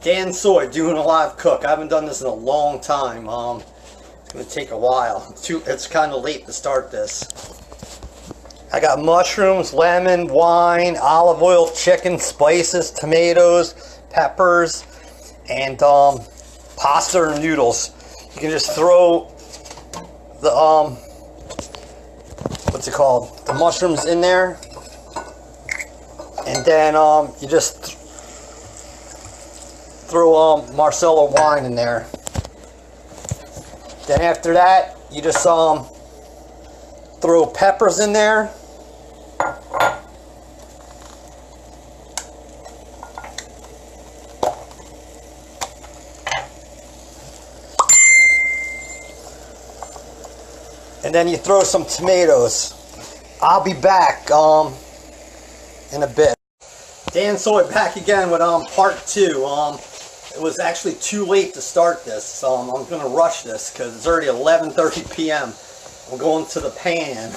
Dansoy doing a live cook. I haven't done this in a long time. It's gonna take a while. It's kind of late to start this. I got mushrooms, lemon, wine, olive oil, chicken, spices, tomatoes, peppers, and pasta or noodles. You can just throw the what's it called? The mushrooms in there, and then you just throw Marcello wine in there. Then after that, you just throw peppers in there. And then you throw some tomatoes. I'll be back in a bit. Dansoy back again with part 2. It was actually too late to start this, so I'm gonna rush this because it's already 11:30 p.m. I'm going to the pan.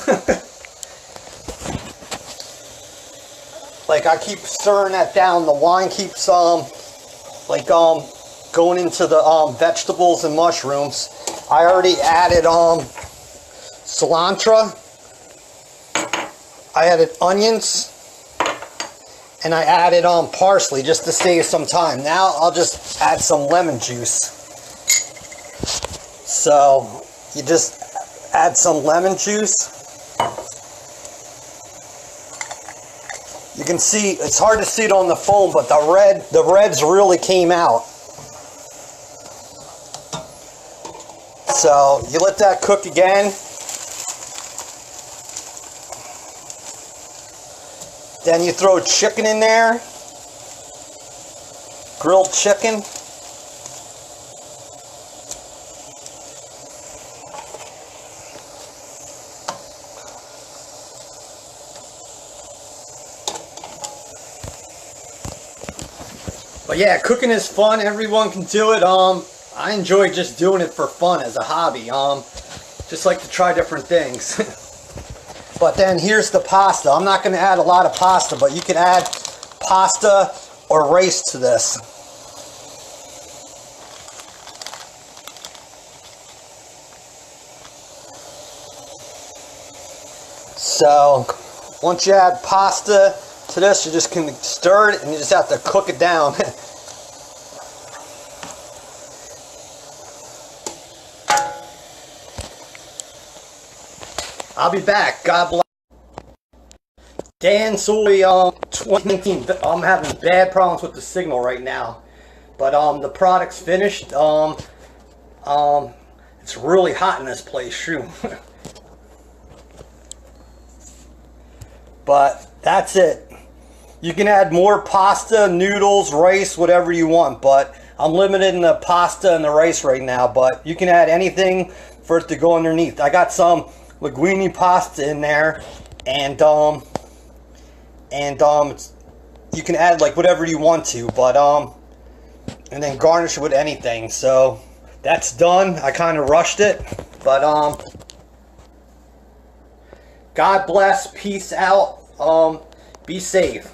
Like, I keep stirring that down. The wine keeps going into the vegetables and mushrooms. I already added cilantro. I added onions. And I added parsley just to save some time. Now I'll just add some lemon juice. So you just add some lemon juice. You can see, it's hard to see it on the phone, but the reds really came out. So you let that cook again. Then you throw chicken in there, grilled chicken. But yeah, cooking is fun. Everyone can do it. I enjoy just doing it for fun as a hobby. Just like to try different things. But then here's the pasta. I'm not going to add a lot of pasta, but you can add pasta or rice to this. So once you add pasta to this, you just can stir it and you just have to cook it down. I'll be back. God bless. Dansoy 2019. I'm having bad problems with the signal right now, but the product's finished. It's really hot in this place. Shoot. But that's it. You can add more pasta, noodles, rice, whatever you want, but I'm limited in the pasta and the rice right now. But you can add anything for it to go underneath. I got some linguine pasta in there, and you can add like whatever you want to, but and then garnish it with anything. So that's done. I kind of rushed it, but God bless, peace out, be safe.